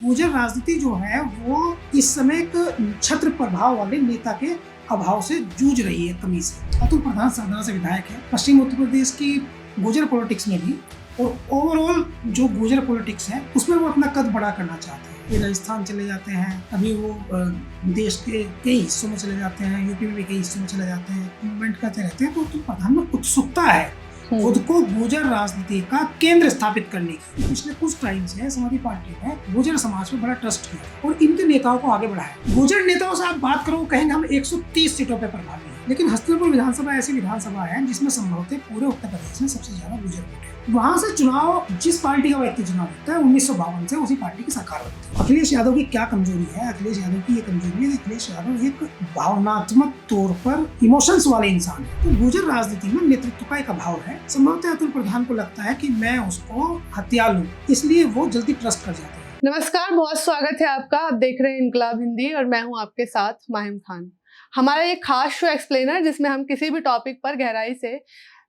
गुर्जर राजनीति जो है वो इस समय एक छत्र प्रभाव वाले नेता के अभाव से जूझ रही है कमी से। अतुल प्रधान सरदार से विधायक है पश्चिम उत्तर प्रदेश की गुर्जर पॉलिटिक्स में भी, और ओवरऑल जो गुर्जर पॉलिटिक्स है उसमें वो अपना कद बड़ा करना चाहते हैं। ये राजस्थान चले जाते हैं, अभी वो देश के कई हिस्सों में चले जाते हैं, यूपी में भी कई हिस्सों में चले जाते हैं, मूवमेंट करते रहते हैं। तो अतुल प्रधान में उत्सुकता है खुद को गुर्जर राजनीति का केंद्र स्थापित करने की। पिछले कुछ टाइम से समाजवादी पार्टी ने गुर्जर समाज में बड़ा ट्रस्ट किया और इनके नेताओं को आगे बढ़ाया। गुर्जर नेताओं से आप बात करो, कहेंगे हम 130 सीटों पर प्रभावी हैं, लेकिन हस्तिनापुर विधानसभा ऐसी विधानसभा है जिसमें संभवतः पूरे उत्तर प्रदेश में सबसे ज्यादा गुर्जर वोट है। वहां से चुनाव जिस पार्टी का व्यक्ति चुनाव जीतता है 1952 से उसी पार्टी की सरकार बनती है। अखिलेश यादव की क्या कमजोरी है? अखिलेश यादव की ये कमजोरी है, अखिलेश यादव एक भावनात्मक तौर पर इमोशंस वाले इंसान है। तो गुर्जर राजनीति में नेतृत्व का एक अभाव है। संभवतः अतुल प्रधान को लगता है कि मैं उसको हत्या लूं, इसलिए वो जल्दी ट्रस्ट कर जाते हैं। नमस्कार, बहुत स्वागत है आपका। आप देख रहे हैं इनकलाब हिंदी और मैं हूं आपके साथ माहिम खान। हमारा ये खास शो एक्सप्लेनर जिसमें हम किसी भी टॉपिक पर गहराई से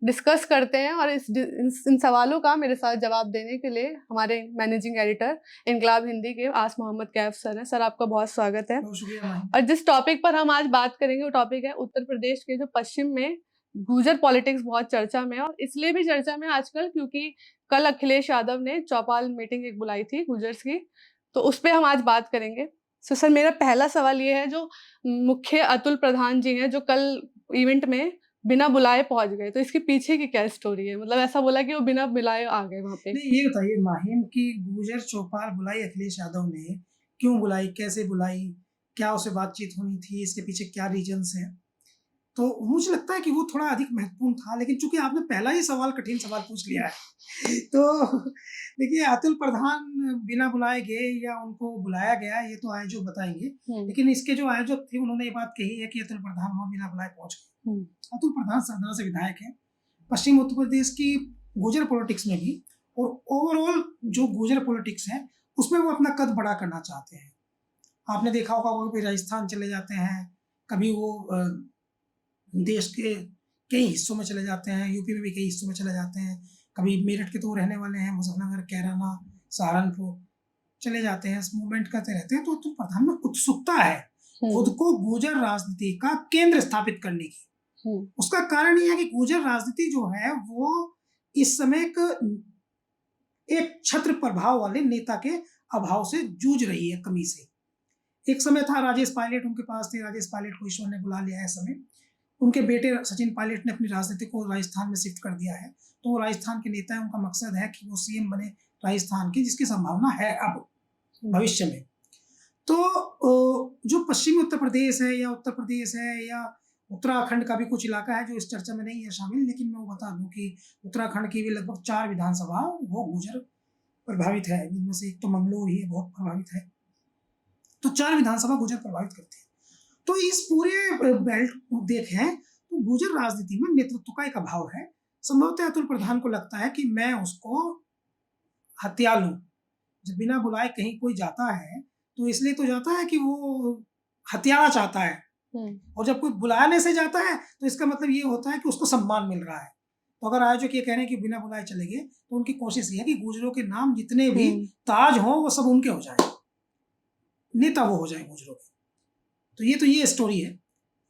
डिस्कस करते हैं और इन सवालों का मेरे साथ जवाब देने के लिए हमारे मैनेजिंग एडिटर इनकलाब हिंदी के आस मोहम्मद कैफ सर हैं। सर, आपका बहुत स्वागत है। और जिस टॉपिक पर हम आज बात करेंगे वो टॉपिक है उत्तर प्रदेश के जो पश्चिम में गुर्जर पॉलिटिक्स बहुत चर्चा में है, और इसलिए भी चर्चा में आजकल क्योंकि कल अखिलेश यादव ने चौपाल मीटिंग एक बुलाई थी गुर्जर्स की, तो उस पर हम आज बात करेंगे। तो सर, मेरा पहला सवाल ये है, जो मुख्य अतुल प्रधान जी हैं जो कल इवेंट में बिना बुलाए पहुंच गए, तो इसके पीछे की क्या स्टोरी है? मतलब ऐसा बोला कि वो बिना बुलाए आ गए वहां पे। नहीं, ये बताइए माहिम की गुर्जर चौपाल बुलाई अखिलेश यादव ने, क्यों बुलाई, कैसे बुलाई, क्या उसे बातचीत होनी थी, इसके पीछे क्या रीजंस हैं? तो मुझे लगता है कि वो थोड़ा अधिक महत्वपूर्ण था, लेकिन चूंकि आपने पहला ही सवाल कठिन सवाल पूछ लिया है तो देखिए, अतुल प्रधान बिना बुलाए गए या उनको बुलाया गया, ये तो आयोजक बताएंगे, लेकिन इसके जो आयोजक थे उन्होंने ये बात कही है कि अतुल प्रधान वहां बिना बुलाए पहुंच गए। अतुल प्रधान सरदार से विधायक है पश्चिम उत्तर प्रदेश की गुर्जर पॉलिटिक्स में भी, और ओवरऑल जो गुर्जर पॉलिटिक्स है उसमें वो अपना कद बड़ा करना चाहते हैं। आपने देखा होगा वो कभी राजस्थान चले जाते हैं, कभी वो देश के कई हिस्सों में चले जाते हैं, यूपी में भी कई हिस्सों में चले जाते हैं, कभी मेरठ के तो रहने वाले हैं, मुजफ्फरनगर, कैराना, सहारनपुर चले जाते हैं, मूवमेंट करते रहते हैं। तो प्रधान में उत्सुकता है खुद को गुर्जर राजनीति का केंद्र स्थापित करने की। उसका कारण यह है कि गुर्जर राजनीति जो है वो इस समय एक छत्र प्रभाव वाले नेता के अभाव से जूझ रही है कमी से। एक समय था राजेश पायलट उनके पास थे, राजेश पायलट को ईश्वर ने बुला लिया है। समय उनके बेटे सचिन पायलट ने अपनी राजनीति को राजस्थान में शिफ्ट कर दिया है, तो वो राजस्थान के नेता है। उनका मकसद है कि वो सीएम बने राजस्थान की, जिसकी संभावना है अब भविष्य में। तो जो पश्चिमी उत्तर प्रदेश है या उत्तर प्रदेश है या उत्तराखंड का भी कुछ इलाका है जो इस चर्चा में नहीं है शामिल, लेकिन मैं वो बता दूं कि उत्तराखंड की भी लगभग 4 विधानसभा वो गुर्जर प्रभावित है, जिनमें से एक तो मंगलोर ही बहुत प्रभावित है। तो 4 विधानसभा गुर्जर प्रभावित करते हैं। तो इस पूरे बेल्ट को देखें तो गुर्जर राजनीति में नेतृत्व का एक अभाव है। संभवतः अतुल प्रधान को लगता है कि मैं उसको हत्या लूं। जब बिना बुलाए कहीं कोई जाता है तो इसलिए तो जाता है कि वो हत्याना चाहता है, और जब कोई बुलाने से जाता है तो इसका मतलब ये होता है कि उसको सम्मान मिल रहा है। तो अगर आयोजक ये कह रहे हैं कि बिना बुलाए चले गए, तो उनकी कोशिश ये है कि गुर्जरों के नाम जितने भी ताज हों वो सब उनके हो जाए, नेता वो हो जाए गुर्जरों के। तो ये स्टोरी है।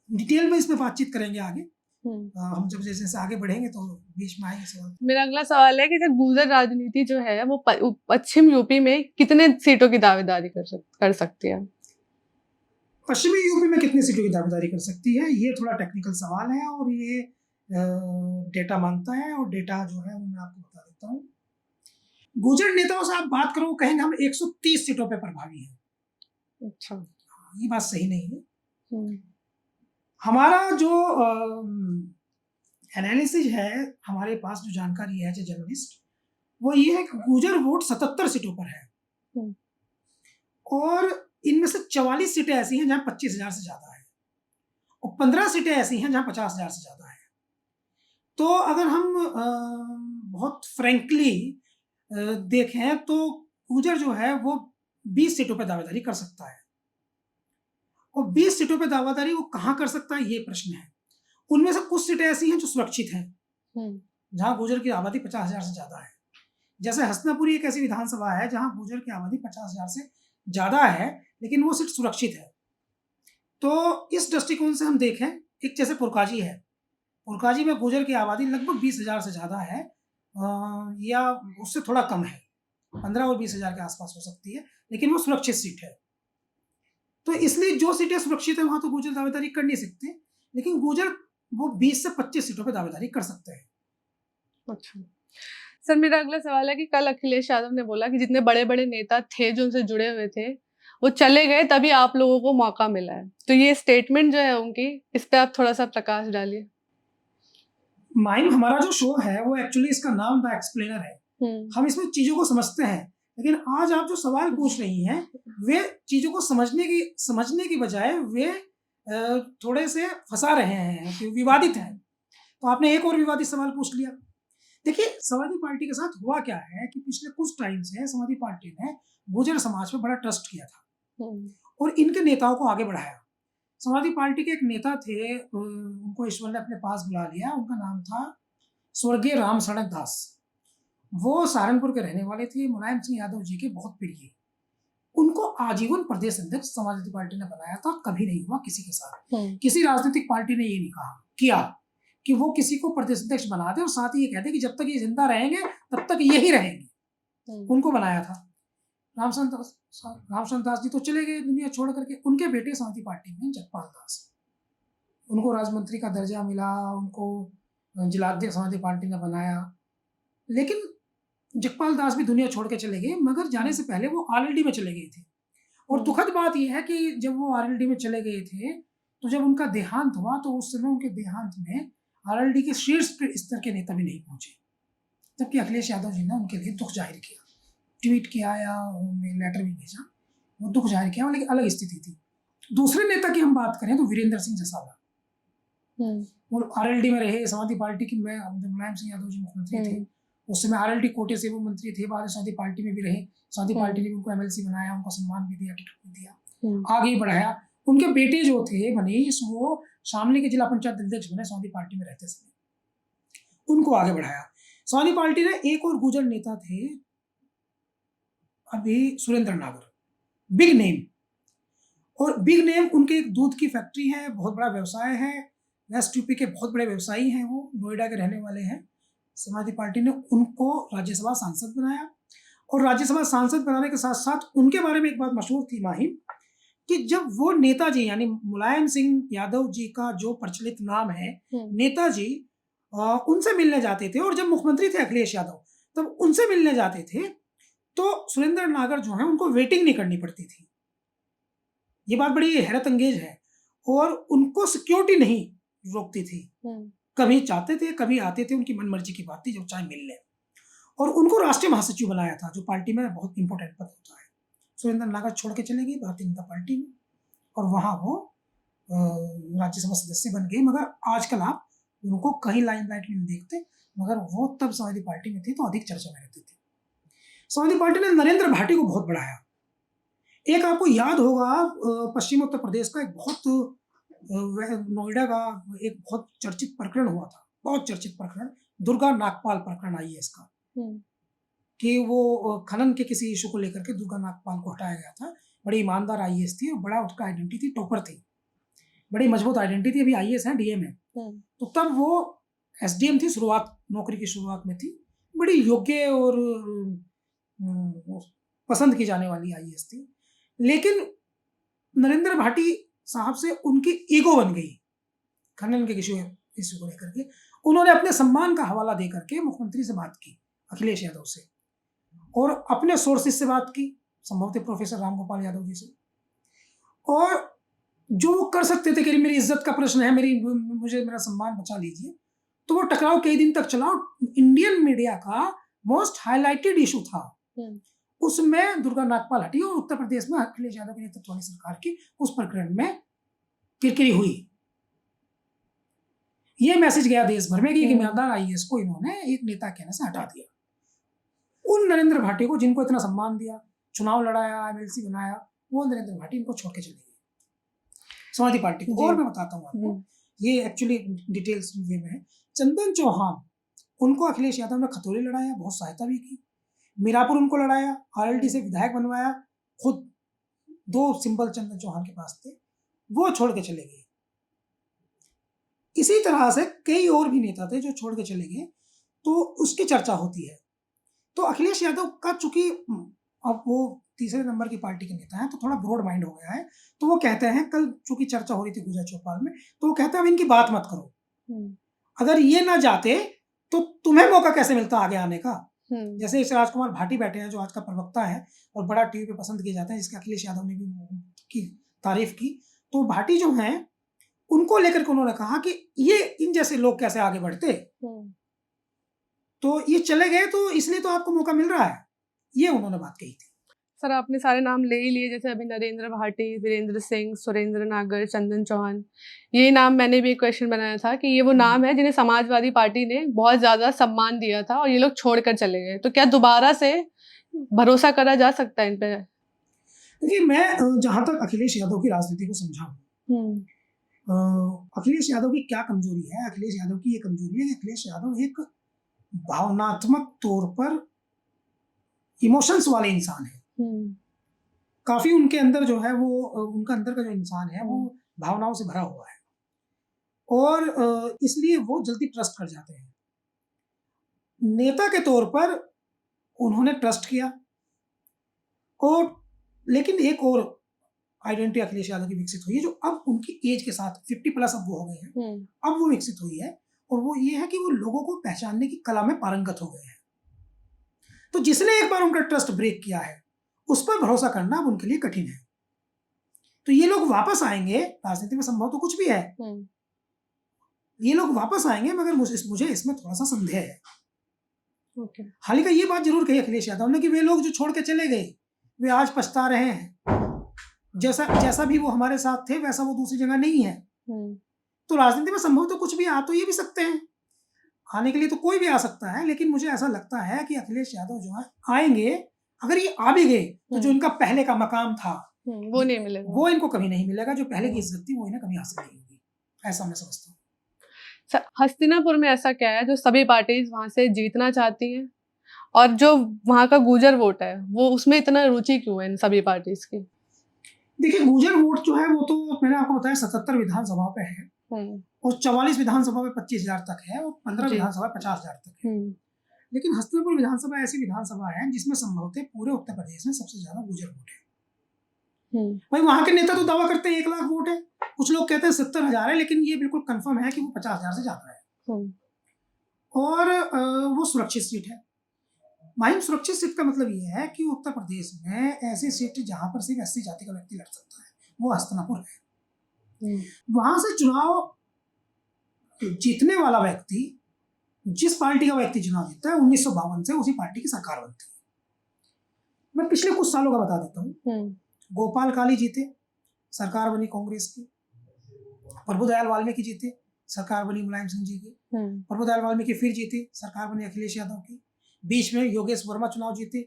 डिटेल में इसमें बातचीत करेंगे आगे। हम जब जैसे आगे बढ़ेंगे तो बीच में आएंगे सवाल। मेरा अगला सवाल है कि जब गुर्जर राजनीति जो है वो पश्चिम यूपी में कितने सीटों की दावेदारी कर सकती है? पश्चिमी यूपी में कितनी सीटों की दावेदारी कर सकती है, ये थोड़ा टेक्निकल सवाल है और ये डेटा मांगता है, और डेटा जो है वो मैं आपको बता देता हूँ। गुर्जर नेताओं से आप बात करो, कहेंगे हम 130 सीटों पे प्रभावी हैं। अच्छा, ये बात सही नहीं है। हमारा जो एनालिसिस है, हमारे पास जो जानकारी है जो जर्नलिस्ट, वो ये है कि गुर्जर वोट 77 सीटों पर है, और इनमें से 44 सीटें ऐसी हैं जहां 25,000 से ज्यादा है, और 15 सीटें ऐसी हैं जहां 50,000 से ज्यादा है। तो अगर हम बहुत फ्रैंकली देखें तो गुर्जर जो है वो 20 सीटों पर दावेदारी कर सकता है, और 20 सीटों पर दावेदारी वो कहाँ कर सकता है, ये प्रश्न है। उनमें से कुछ सीटें ऐसी हैं जो सुरक्षित हैं, जहां गुर्जर की आबादी 50,000 से ज्यादा है। जैसे हस्तिनापुर एक ऐसी विधानसभा है जहां गुर्जर की आबादी 50,000 से ज़्यादा है, लेकिन वो सीट सुरक्षित है। तो इस दृष्टिकोण से हम देखें, एक जैसे पुरकाजी है, पुरकाजी में गुर्जर की आबादी लगभग 20,000 से ज़्यादा है, या उससे थोड़ा कम है, 15 और 20,000 के आसपास हो सकती है, लेकिन वो सुरक्षित सीट है। तो इसलिए जो सीटें सुरक्षित है वहाँ तो गुर्जर दावेदारी कर नहीं सकते, लेकिन गुर्जर वो 20 से 25 सीटों पे दावेदारी कर सकते हैं। अच्छा। सर मेरा अगला सवाल है कि कल अखिलेश यादव ने बोला कि जितने बड़े-बड़े नेता थे जो उनसे जुड़े हुए थे, वो चले गए तभी आप लोगों को मौका मिला है। तो ये स्टेटमेंट जो है उनकी, इस पे आप थोड़ा-सा प्रकाश डालिए। माइम, हमारा जो शो है वो एक्चुअली इसका नाम द एक्सप्लेनर है। हम इसमें चीज़ों को समझते हैं, लेकिन आज आप जो सवाल पूछ रही हैं, वे चीज़ों को समझने की बजाय वे थोड़े से फँसा रहे हैं, कि विवादित हैं। तो आपने एक और विवादित सवाल पूछ लिया। देखिए, समाजवादी पार्टी के साथ हुआ क्या है कि पिछले कुछ टाइम से समाजवादी पार्टी ने गुर्जर समाज पे बड़ा ट्रस्ट किया था और इनके नेताओं को आगे बढ़ाया। समाजवादी पार्टी के एक नेता थे, उनको ईश्वर ने अपने पास बुला लिया। उनका नाम था स्वर्गीय राम शरण दास। वो सहारनपुर के रहने वाले थे, मुलायम सिंह यादव जी के बहुत प्रिय। उनको आजीवन प्रदेश अध्यक्ष समाजवादी पार्टी ने बनाया था, कभी नहीं हुआ किसी के साथ। किसी राजनीतिक पार्टी ने ये नहीं कहा किया कि वो किसी को प्रदेश अध्यक्ष बना दे और साथ ही ये कहते कि जब तक ये जिंदा रहेंगे तब तक यही रहेंगे। उनको बनाया था। रामचंद्र दास जी तो चले गए दुनिया छोड़ करके। उनके बेटे समाजवादी पार्टी में जगपाल दास, उनको राजमंत्री का दर्जा मिला, उनको जिलाध्यक्ष समाजवादी पार्टी ने बनाया। लेकिन जगपाल दास भी दुनिया छोड़ के चले गए, मगर जाने से पहले वो आरएलडी में चले गए थे। और दुखद बात यह है कि जब वो आरएलडी में चले गए थे, तो जब उनका देहांत हुआ तो उस समय उनके देहांत में आरएलडी के शीर्ष स्तर के नेता भी नहीं पहुंचे, जबकि अखिलेश यादव जी ने उनके लिए दुख जाहिर किया, ट्वीट किया या लेटर भी भेजा, वो दुख जाहिर किया, लेकिन अलग स्थिति थी। दूसरे नेता की हम बात करें तो वीरेंद्र सिंह जसाला, वो आरएलडी में रहे। समाजवादी पार्टी की में मुलायम सिंह यादव जी मुख्यमंत्री थे, उस समय आरएलडी कोटे से वो मंत्री थे, बाद में समाजवादी पार्टी में भी रहे। समाजवादी पार्टी ने उनको एमएलसी बनाया, उनको सम्मान भी दिया, टिकट भी दिया, आगे बढ़ाया। उनके बेटे जो थे मनीष, वो शामली के जिला पंचायत अध्यक्ष बने समाजवादी पार्टी में रहते समय, उनको आगे बढ़ाया। समाजवादी पार्टी ने एक और गुर्जर नेता थे अभी, सुरेंद्र नागर, बिग नेम। और बिग नेम, उनके एक दूध की फैक्ट्री है, बहुत बड़ा व्यवसाय है, वेस्ट यूपी के बहुत बड़े व्यवसायी हैं, वो नोएडा के रहने वाले हैं। समाजवादी पार्टी ने उनको राज्यसभा सांसद बनाया और राज्यसभा सांसद बनाने के साथ साथ उनके बारे में एक बात मशहूर थी माहिम, कि जब वो नेताजी यानी मुलायम सिंह यादव जी का जो प्रचलित नाम है नेताजी, उनसे मिलने जाते थे, और जब मुख्यमंत्री थे अखिलेश यादव तब उनसे मिलने जाते थे, तो सुरेंद्र नागर जो है उनको वेटिंग नहीं करनी पड़ती थी। ये बात बड़ी हैरत अंगेज है। और उनको सिक्योरिटी नहीं रोकती थी, कभी चाहते थे कभी आते थे, उनकी मनमर्जी की बात थी, जब चाहे मिल ले। और उनको राष्ट्रीय महासचिव बनाया था, जो पार्टी में बहुत इंपॉर्टेंट पद होता है। सुरेंद्र नागर छोड़ के चले गए भारतीय जनता पार्टी में, और वहाँ वो राज्यसभा सदस्य बन गए। मगर आजकल आप उनको कहीं लाइमलाइट में नहीं देखते, मगर वो तब समाजवादी पार्टी में थे तो अधिक चर्चा में रहते थे। समाजवादी पार्टी ने नरेंद्र भाटी को बहुत बढ़ाया। एक आपको याद होगा, पश्चिम उत्तर प्रदेश का एक बहुत नोएडा का एक बहुत चर्चित प्रकरण हुआ था, बहुत चर्चित प्रकरण, दुर्गा नागपाल प्रकरण आईएएस का, कि वो खनन के किसी इशू को लेकर के दुर्गा नागपाल को हटाया गया था। बड़ी ईमानदार आईएएस थी और बड़ा उसका आइडेंटिटी टॉपर थी, बड़ी मजबूत आइडेंटिटी। अभी आईएएस है, डीएम है। तो तब वो एसडीएम थी, शुरुआत नौकरी की शुरुआत में थी, बड़ी योग्य और पसंद की जाने वाली आईएएस थी। लेकिन नरेंद्र भाटी साहब से उनकी ईगो बन गई खनन के इशू को लेकर के। उन्होंने अपने सम्मान का हवाला दे करके मुख्यमंत्री से बात की, अखिलेश यादव से, और अपने सोर्सेज से बात की, संभवतः प्रोफेसर रामगोपाल यादव जी से। और जो वो कर सकते थे कि मेरी इज्जत का प्रश्न है, मुझे मेरा सम्मान बचा लीजिए, तो वो टकराव कई दिन तक चला। इंडियन मीडिया का मोस्ट हाईलाइटेड इशू था, उसमें दुर्गा नागपाल हटी और उत्तर प्रदेश में अखिलेश यादव के नेतृत्व वाली सरकार की उस प्रकरण में किरकिरी हुई। ये मैसेज गया देश भर में कि ईमानदार आईएएस को इन्होंने एक नेता कहने से हटा दिया। उन नरेंद्र भाटी को, जिनको इतना सम्मान दिया, चुनाव लड़ाया, एमएलसी बनाया, वो नरेंद्र भाटी इनको छोड़ के चले गए समाजवादी पार्टी को। और मैं बताता हूँ आपको, ये एक्चुअली डिटेल्स वे में है। चंदन चौहान, उनको अखिलेश यादव ने खतौली लड़ाया, बहुत सहायता भी की। मीरापुर उनको लड़ाया, आरएलडी से विधायक बनवाया, खुद 2 सिंबल चंद्र चौहान के पास थे, वो छोड़ के चले गए। इसी तरह से कई और भी नेता थे जो छोड़ के चले गए, तो उसकी चर्चा होती है। तो अखिलेश यादव का चूँकि अब वो तीसरे नंबर की पार्टी के नेता हैं, तो थोड़ा ब्रॉड माइंड हो गया है। तो वो कहते हैं, कल चूँकि चर्चा हो रही थी गुजर चौपाल में, तो वो कहते हैं अब इनकी बात मत करो। अगर ये ना जाते तो तुम्हें मौका कैसे मिलता आगे आने का? जैसे इस राजकुमार भाटी बैठे हैं जो आज का प्रवक्ता है और बड़ा टीवी पे पसंद किए जाते हैं, जिसके अखिलेश यादव ने भी की तारीफ की। तो भाटी जो हैं, उनको लेकर के उन्होंने कहा कि ये इन जैसे लोग कैसे आगे बढ़ते, तो ये चले गए तो इसलिए तो आपको मौका मिल रहा है, ये उन्होंने बात कही थी। सर आपने सारे नाम ले ही लिए, जैसे अभी नरेंद्र भाटी, वीरेंद्र सिंह, सुरेंद्र नागर, चंदन चौहान, ये नाम मैंने भी एक क्वेश्चन बनाया था कि ये वो नाम है जिन्हें समाजवादी पार्टी ने बहुत ज़्यादा सम्मान दिया था और ये लोग छोड़कर चले गए, तो क्या दोबारा से भरोसा करा जा सकता है इन पे? देखिए, मैं जहाँ तक अखिलेश यादव की राजनीति को समझा हूँ, अखिलेश यादव की क्या कमजोरी है? अखिलेश यादव की ये कमजोरी है कि अखिलेश यादव एक भावनात्मक तौर पर इमोशंस वाले इंसान है। काफी उनके अंदर जो है वो उनका अंदर का जो इंसान है वो भावनाओं से भरा हुआ है और इसलिए वो जल्दी ट्रस्ट कर जाते हैं। नेता के तौर पर उन्होंने ट्रस्ट किया और लेकिन एक और आइडेंटिटी अखिलेश यादव की विकसित हुई है जो अब उनकी एज के साथ 50 प्लस अब वो हो गए हैं, अब वो विकसित हुई है और वो ये है कि वो लोगों को पहचानने की कला में पारंगत हो गए हैं। तो जिसने एक बार उनका ट्रस्ट ब्रेक किया है उस पर भरोसा करना अब उनके लिए कठिन है। तो ये लोग वापस आएंगे, राजनीति में संभव तो कुछ भी है, ये लोग वापस आएंगे, मगर मुझे इसमें थोड़ा सा संदेह है। हाल ही का ये बात जरूर कही अखिलेश यादव ने कि वे लोग जो छोड़ के चले गए वे आज पछता रहे हैं, जैसा भी वो हमारे साथ थे वैसा वो दूसरी जगह नहीं है। तो राजनीति में संभव तो कुछ भी आ तो ये भी सकते हैं, आने के लिए तो कोई भी आ सकता है, लेकिन मुझे ऐसा लगता है कि अखिलेश यादव जो है आएंगे, अगर ये आ भी गए तो जो इनका पहले का मकाम था वो नहीं मिलेगा, वो इनको कभी नहीं मिलेगा, जो पहले की इज्जत थी वो इन्हें कभी हासिल नहीं होगी, ऐसा मैं समझता हूँ। हस्तिनापुर में ऐसा क्या है जो सभी पार्टीज वहां से जीतना चाहती हैं और जो वहां का गुर्जर वोट है वो उसमें इतना रुचि क्यों है इन सभी पार्टीज की? देखिए, गुर्जर वोट जो है वो तो मैंने आपको बताया 77 विधानसभा पे है और 44 विधानसभा में 25,000 तक है और 15 विधानसभा 50,000 तक है। लेकिन हस्तिनापुर विधानसभा ऐसी विधानसभा है जिसमें संभवतः पूरे उत्तर प्रदेश में सबसे ज्यादा गुर्जर वोट है। भाई वहां के नेता तो दावा करते हैं 1 लाख वोट है, कुछ लोग कहते हैं 70,000 है, लेकिन ये बिल्कुल कंफर्म है कि वो 50,000 से ज्यादा है और वो सुरक्षित सीट है। माहिम, सुरक्षित सीट का मतलब ये है कि उत्तर प्रदेश में ऐसी सीट जहां पर सिर्फ एससी जाति का व्यक्ति लड़ सकता है वो हस्तिनापुर है। वहां से चुनाव जीतने वाला व्यक्ति, जिस पार्टी का व्यक्ति चुनाव जीतता है 1952 से उसी पार्टी की सरकार बनती है। मैं पिछले कुछ सालों का बता देता हूँ। गोपाल काली जीते, सरकार बनी कांग्रेस की। प्रभुदयाल वाल्मीकि जीते, सरकार बनी मुलायम सिंह जी की। प्रभुदयाल वाल्मीकि फिर जीते, सरकार बनी अखिलेश यादव की। बीच में योगेश वर्मा चुनाव जीते,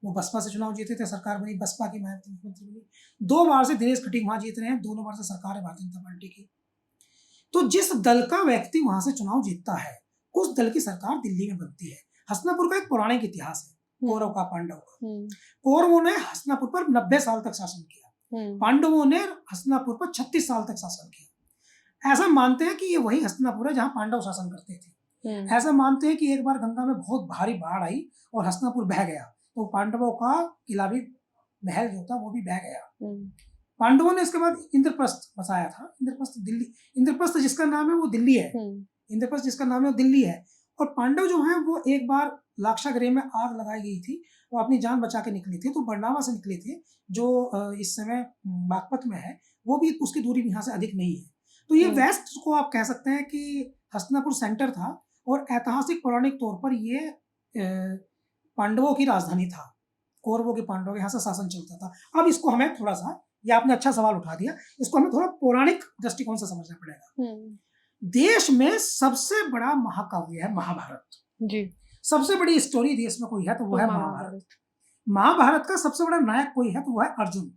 वो बसपा से चुनाव जीते थे, सरकार बनी बसपा की, मायावती मुख्यमंत्री बनी। 2 बार से दिनेश खटीक वहां जीत रहे हैं, दोनों बार से सरकार है भारतीय जनता पार्टी की। तो जिस दल का व्यक्ति वहां से चुनाव जीतता है उस दल की सरकार दिल्ली में बनती है। हस्तिनापुर का एक पौराणिक इतिहास है, कौरव का, पांडव का। कौरवों ने हस्तिनापुर पर 90 साल तक शासन किया, पांडवों ने हस्तिनापुर पर 36 साल तक शासन किया। ऐसा मानते हैं कि ये वही हस्तिनापुर है जहां पांडव शासन करते थे। ऐसा मानते हैं कि एक बार गंगा में बहुत भारी बाढ़ आई और हस्तिनापुर बह गया, तो पांडवों का किला भी, महल जो था वो भी बह गया। पांडवों ने इसके बाद इंद्रप्रस्थ बसाया था। इंद्रप्रस्थ दिल्ली, इंद्रप्रस्थ जिसका नाम है वो दिल्ली है, इंद्रप्रस्थ जिसका नाम है वो दिल्ली है। और पांडव जो है वो एक बार लाक्षागृह में आग लगाई गई थी, वो अपनी जान बचा के निकले थे, तो बरनावा से निकले थे जो इस समय बागपत में है, वो भी उसकी दूरी यहाँ से अधिक नहीं है। तो ये वेस्ट को आप कह सकते हैं कि हस्तिनापुर सेंटर था और ऐतिहासिक पौराणिक तौर पर ये पांडवों की राजधानी था, कौरवों के, पांडवों के यहाँ से शासन चलता था। अब इसको हमें थोड़ा सा, ये आपने अच्छा सवाल उठा दिया, इसको हमें थोड़ा पौराणिक दृष्टिकोण से समझना पड़ेगा। देश में सबसे बड़ा महाकाव्य है महाभारत जी। सबसे बड़ी स्टोरी देश में कोई है तो वो है महाभारत। महाभारत का सबसे बड़ा नायक कोई है तो वो है अर्जुन,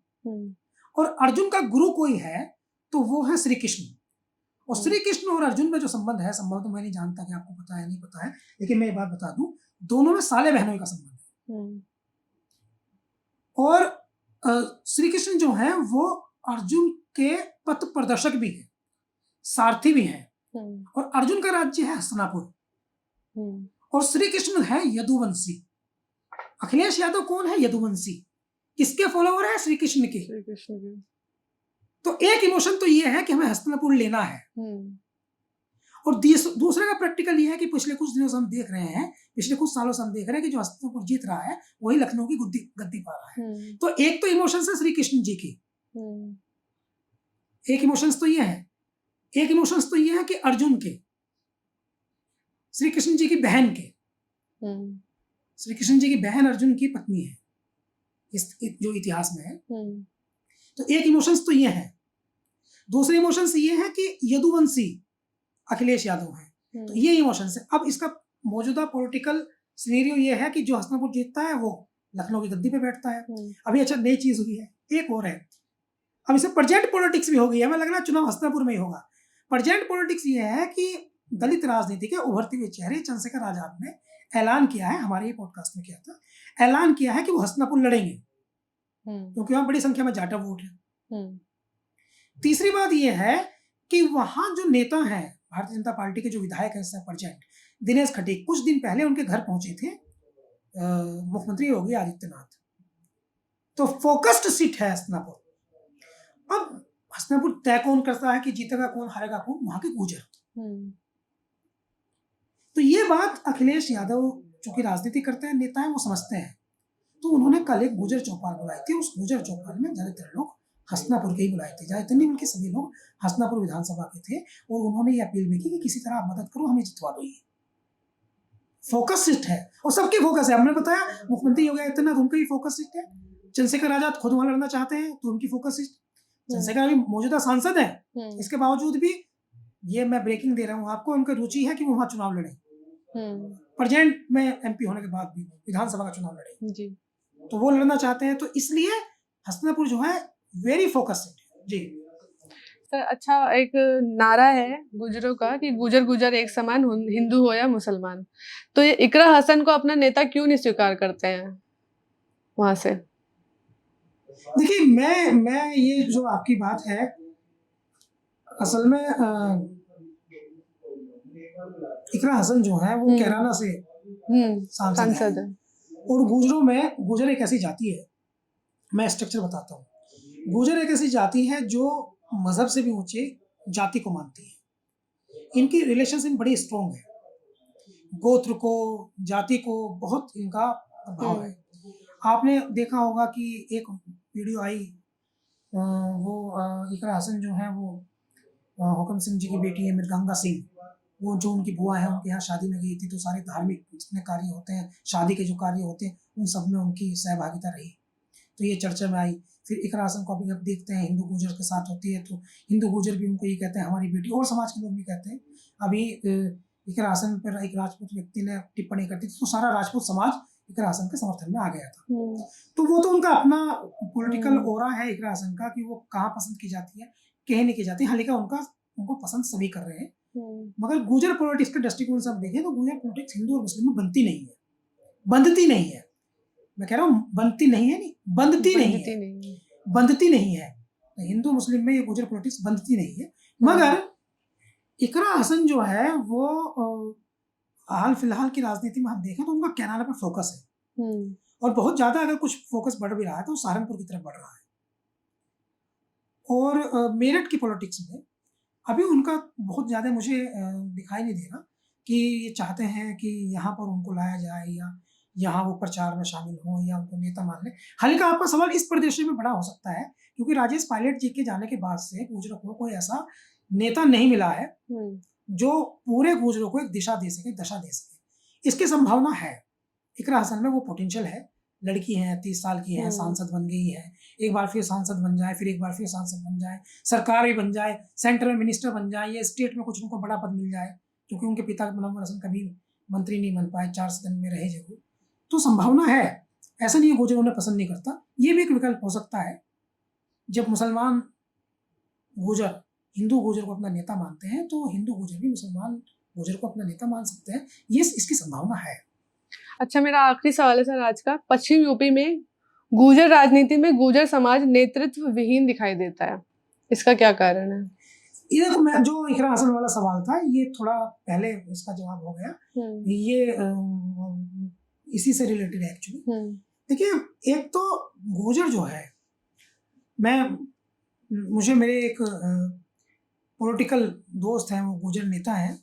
और अर्जुन का गुरु कोई है तो वो है श्री कृष्ण। और श्री कृष्ण और अर्जुन में जो संबंध है, संभव तो मैं नहीं जानता कि आपको पता है नहीं पता है, लेकिन मैं ये बात बता दूं, दोनों में साले बहनों का संबंध है। और श्री कृष्ण जो है वो अर्जुन के पथ प्रदर्शक भी है, सारथी भी है, और अर्जुन का राज्य है हस्तिनापुर और श्री कृष्ण है यदुवंशी। अखिलेश यादव कौन है? यदुवंशी। किसके फॉलोवर है? श्री कृष्ण के। तो एक इमोशन तो ये है कि हमें हस्तिनापुर लेना है, और दूसरे का प्रैक्टिकल ये है कि पिछले कुछ दिनों से हम देख रहे हैं, पिछले कुछ सालों से हम देख रहे हैं कि जो हस्तिनापुर जीत रहा है वही लखनऊ की गद्दी पा रहा है। तो एक तो इमोशंस है श्री कृष्ण जी की, एक इमोशंस तो ये है, एक इमोशंस तो ये है कि अर्जुन के, श्री कृष्ण जी की बहन के, श्री कृष्ण जी की बहन अर्जुन की पत्नी है इस जो इतिहास में है। तो एक इमोशंस तो ये है। दूसरे इमोशंस ये है कि यदुवंशी अखिलेश यादव है, तो ये इमोशंस है। अब इसका मौजूदा पॉलिटिकल सिनेरियो ये है कि जो हस्तिनापुर जीतता है वो लखनऊ की गद्दी पे बैठता है। अभी अच्छा नई चीज हुई है, एक और है, अब इसे प्रजेंट पॉलिटिक्स भी हो गई है। हमें लग रहा है चुनाव हस्तिनापुर में ही होगा। प्रजेंट पॉलिटिक्स ये है कि दलित राजनीति के उभरते हुए चेहरे चंद्रशेखर आजाद ने ऐलान किया है, हमारे ये पॉडकास्ट में किया था, ऐलान किया है कि वो हस्तिनापुर लड़ेंगे क्योंकि वहां बड़ी संख्या में जाटा वोट है। तीसरी बात यह है कि वहां जो नेता हैं भारतीय जनता पार्टी के, जो विधायक हैं प्रजेंट, दिनेश खटीक, कुछ दिन पहले उनके घर पहुंचे थे मुख्यमंत्री योगी आदित्यनाथ। तो फोकस्ड सीट है हस्तिनापुर। अब हस्तिनापुर तय कौन करता है कि जीतेगा कौन, हारेगा कौन? वहां के गुर्जर। तो ये बात अखिलेश यादव चूंकि राजनीति करते हैं, नेता है, वो समझते हैं। तो उन्होंने कल एक गुर्जर चौपाल बुलाई थी। उस गुर्जर चौपाल में ज्यादातर लोग हस्तिनापुर के ही बुलाए थे, ज्यादातर नहीं बल्कि सभी लोग हस्तिनापुर विधानसभा के थे, और उन्होंने ये अपील भी की कि किसी तरह आप मदद करो, हमें जितवा दो। ये फोकस सीट है और सबकी फोकस है। हमने बताया मुख्यमंत्री योगी आदित्यनाथ उनका ही फोकस सीट है। चंद्रशेखर आजाद खुद वहां लड़ना चाहते हैं तो उनकी फोकस सीट। चंद्रशेखर अभी मौजूदा सांसद है, इसके बावजूद भी, ये मैं ब्रेकिंग दे रहा हूँ आपको, उनकी रुचि है कि वो वहां चुनाव लड़े, प्रेजेंट में एमपी होने के बाद भी विधानसभा का चुनाव लड़े जी। तो वो लड़ना चाहते हैं, तो इसलिए हस्तिनापुर जो है वेरी फोकस सीट जी। सर अच्छा, एक नारा है गुजरों का कि गुजर गुजर एक समान, हिंदू हो या मुसलमान। तो ये इकरा हसन को अपना नेता क्यों नहीं स्वीकार करते हैं वहां से? देखिए, मैं ये जो आपकी बात है, असल में इकरा हसन जो है वो कैराना से सांसद है। और गुजरों में, गुजर एक ऐसी जाति है, मैं स्ट्रक्चर बताता हूँ। गुजर एक ऐसी जाति है जो मजहब से भी ऊंचे जाति को मानती है। इनकी रिलेशनशिप बड़ी स्ट्रॉन्ग है, गोत्र को, जाति को बहुत इनका प्रभाव है। आपने देखा होगा कि एक वीडियो आई, वो इकरा हसन जो है वो हुकम सिंह जी की बेटी है मृदंगा सिंह, वो जो उनकी बुआ है उनके यहाँ शादी में गई थी, तो सारे धार्मिक जितने कार्य होते हैं, शादी के जो कार्य होते हैं, उन सब में उनकी सहभागिता रही, तो ये चर्चा में आई। फिर इकरा हसन को अभी अब देखते हैं हिंदू गुर्जर के साथ होती है, तो हिंदू गुर्जर भी उनको ये कहते हैं हमारी बेटी, और समाज के लोग भी कहते हैं। अभी इकरा हसन पर एक राजपूत व्यक्ति ने टिप्पणी करती थी, तो सारा राजपूत समाज इकरा हसन के समर्थन में आ गया था। तो वो तो उनका अपना पॉलिटिकल ओरा है इकरा हसन का, कि वो कहाँ पसंद की जाती है, कहीं नहीं की जाती। हालांकि उनको पसंद सभी कर रहे हैं, मगर गुजर पॉलिटिक्स के दृष्टिकोण से हम देखें तो गुजर पॉलिटिक्स हिंदू और मुस्लिम में बनती नहीं है, बंधती नहीं है। मैं कह रहा हूँ बनती नहीं है, नहीं बंधती नहीं है, बंधती नहीं है। हिंदू मुस्लिम में ये गुजर पॉलिटिक्स बंधती नहीं है। मगर इकरा हसन जो है वो हाल फिलहाल की राजनीति में हम देखें तो उनका कैराना पर फोकस है, और बहुत ज्यादा अगर कुछ फोकस बढ़ भी रहा है तो सहारनपुर की तरफ बढ़ रहा है। और मेरठ की पॉलिटिक्स में अभी उनका बहुत ज्यादा मुझे दिखाई नहीं दे रहा कि ये चाहते हैं कि यहाँ पर उनको लाया जाए या यहाँ वो प्रचार में शामिल हो या उनको नेता मान ले। हालांकि आपका सवाल इस परिदृश्य में बड़ा हो सकता है क्योंकि राजेश पायलट जी के जाने के बाद से गुजरों को कोई ऐसा नेता नहीं मिला है जो पूरे गुजरों को एक दिशा दे सके, दशा दे सके। इसकी संभावना है, इकरा हसन में वो पोटेंशियल है, लड़की है, 30 साल की है, सांसद बन गई है, एक बार फिर सांसद बन जाए, फिर एक बार फिर सांसद बन जाए, सरकार भी बन जाए, सेंटर में मिनिस्टर बन जाए, या स्टेट में कुछ उनको बड़ा पद मिल जाए, क्योंकि उनके पिता मुनव्वर हसन कभी मंत्री नहीं बन पाए, 4 सदन में रहे जरूर। तो संभावना है, ऐसा नहीं है गुजर उन्हें पसंद नहीं करता। ये भी एक विकल्प हो सकता है, जब मुसलमान गुजर हिंदू गुजर को अपना नेता मानते हैं तो हिंदू गुजर भी मुसलमान गुजर को अपना नेता मान सकते हैं। ये इसकी संभावना है। अच्छा, मेरा आखिरी सवाल है सर आज का। पश्चिम यूपी में गुर्जर राजनीति में गुर्जर समाज नेतृत्व विहीन दिखाई देता है, इसका क्या कारण है? ये तो मैं जो इकरा हसन वाला सवाल था, ये थोड़ा पहले इसका जवाब हो गया। ये इसी से रिलेटेड है एक्चुअली। देखिए, एक तो गुर्जर जो है, मुझे मेरे एक पॉलिटिकल दोस्त हैं, वो गुर्जर नेता हैं,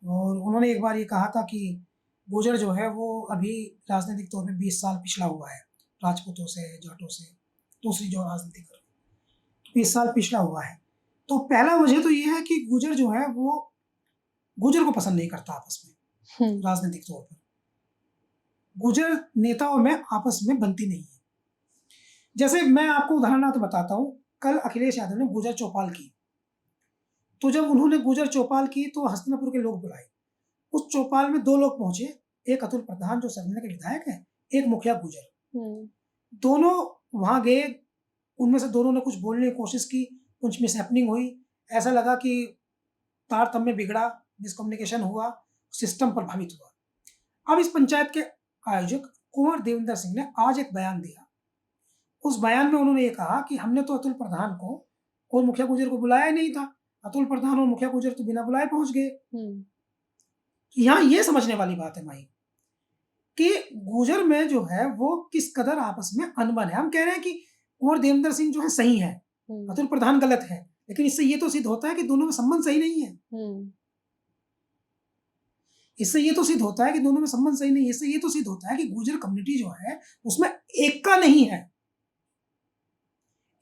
और उन्होंने एक बार ये कहा था कि गुर्जर जो है वो अभी राजनीतिक तौर पे 20 साल पिछड़ा हुआ है राजपूतों से, जाटों से, दूसरी जो राजनीति कर 20 साल पिछड़ा हुआ है। तो पहला वजह तो ये है कि गुर्जर जो है वो गुर्जर को पसंद नहीं करता आपस में राजनीतिक तौर पर। गुर्जर नेताओं में आपस में बनती नहीं है। जैसे मैं आपको उदाहरणार्थ बताता हूँ, कल अखिलेश यादव ने गुर्जर चौपाल की, तो जब उन्होंने गुर्जर चौपाल की तो हस्तिनापुर के लोग बुलाए। उस चौपाल में 2 लोग पहुंचे, एक अतुल प्रधान जो सरगना के विधायक है, एक मुखिया गुर्जर। दोनों वहां गए, उनमें से दोनों ने कुछ बोलने की कोशिश की, कुछ मिसहैपनिंग हुई, ऐसा लगा कि तारतम्य बिगड़ा, मिसकम्युनिकेशन हुआ, सिस्टम प्रभावित हुआ। अब इस पंचायत के आयोजक कुंवर देवेंद्र सिंह ने आज एक बयान दिया। उस बयान में उन्होंने ये कहा कि हमने तो अतुल प्रधान को और मुखिया गुर्जर को बुलाया ही नहीं था, अतुल प्रधान और मुखिया गुर्जर तो बिना बुलाए पहुंच गए। यहाँ ये समझने वाली बात है माई कि गुर्जर में जो है वो किस कदर आपस में अनबन है। हम कह रहे हैं कि कुंवर देवेंद्र सिंह जो है सही है, अतुल प्रधान गलत है, लेकिन इससे ये तो सिद्ध होता है कि दोनों में संबंध सही नहीं है। इससे ये तो सिद्ध होता है कि दोनों में संबंध सही नहीं है। इससे ये तो सिद्ध होता है कि गुर्जर कम्युनिटी जो है उसमें एकता नहीं है,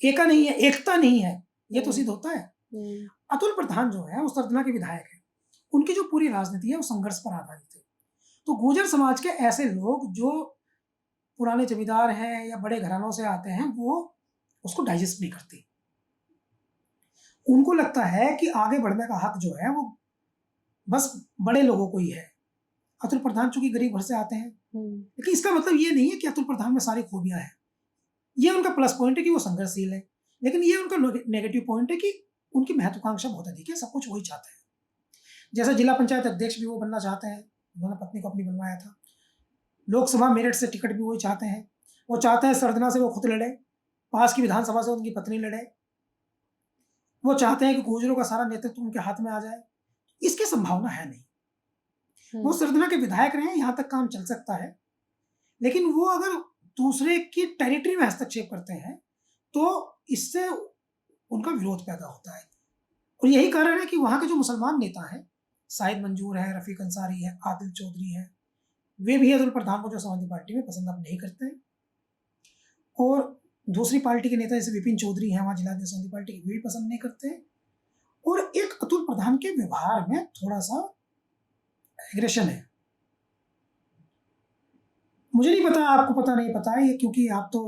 एकता नहीं है, ये तो सिद्ध होता है। अतुल प्रधान जो है वो सरदना के विधायक है, उनकी जो पूरी राजनीति है वो संघर्ष पर आधारित है। तो गुर्जर समाज के ऐसे लोग जो पुराने जमींदार हैं या बड़े घरानों से आते हैं, वो उसको डाइजेस्ट नहीं करते। उनको लगता है कि आगे बढ़ने का हक जो है वो बस बड़े लोगों को ही है। अतुल प्रधान चूंकि गरीब घर से आते हैं, लेकिन इसका मतलब ये नहीं है कि अतुल प्रधान में सारी खूबियां हैं। ये उनका प्लस पॉइंट है कि वो संघर्षशील है, लेकिन ये उनका नेगेटिव पॉइंट है कि उनकी महत्वाकांक्षा बहुत अधिक है, सब कुछ वही चाहते हैं। जैसे जिला पंचायत अध्यक्ष भी वो बनना चाहते हैं, उन्होंने पत्नी को अपनी बनवाया था। लोकसभा मेरठ से टिकट भी वही चाहते हैं। वो चाहते हैं सरदना से वो खुद लड़े, पास की विधानसभा से उनकी पत्नी लड़े। वो चाहते हैं कि गुर्जरों का सारा नेतृत्व उनके हाथ में आ जाए। इसकी संभावना है नहीं। वो सरदना के विधायक रहे, यहाँ तक काम चल सकता है, लेकिन वो अगर दूसरे की टेरिटरी में हस्तक्षेप करते हैं तो इससे उनका विरोध पैदा होता है। और यही कारण है कि वहाँ के जो मुसलमान नेता हैं, शाहिद मंजूर है, रफीक अंसारी है, आदिल चौधरी है, वे भी अतुल प्रधान को जो समाजवादी पार्टी में पसंद अब नहीं करते हैं। और दूसरी पार्टी के नेता जैसे विपिन चौधरी हैं, वहाँ जिला समाजवादी पार्टी के भी पसंद नहीं करते हैं। और एक अतुल प्रधान के व्यवहार में थोड़ा सा एग्रेशन है। मुझे नहीं पता, आपको पता नहीं पता है ये, क्योंकि आप तो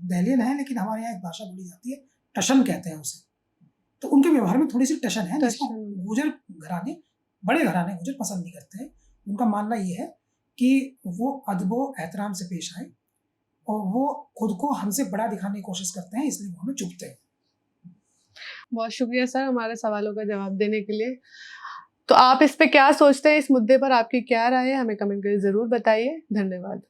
दहलियन है, लेकिन हमारे यहाँ एक भाषा बोली जाती है, टशन कहते हैं उसे। तो उनके व्यवहार में थोड़ी सी टशन है, जिसको गुर्जर घराने, बड़े घराने गुर्जर पसंद नहीं करते हैं। उनका मानना ये है कि वो अदबो एहतराम से पेश आए, और वो खुद को हमसे बड़ा दिखाने की कोशिश करते हैं, इसलिए वो हमें चुभते हैं। बहुत शुक्रिया सर हमारे सवालों का जवाब देने के लिए। तो आप इस पे क्या सोचते हैं, इस मुद्दे पर आपकी क्या राय है, हमें कमेंट करके जरूर बताइए। धन्यवाद।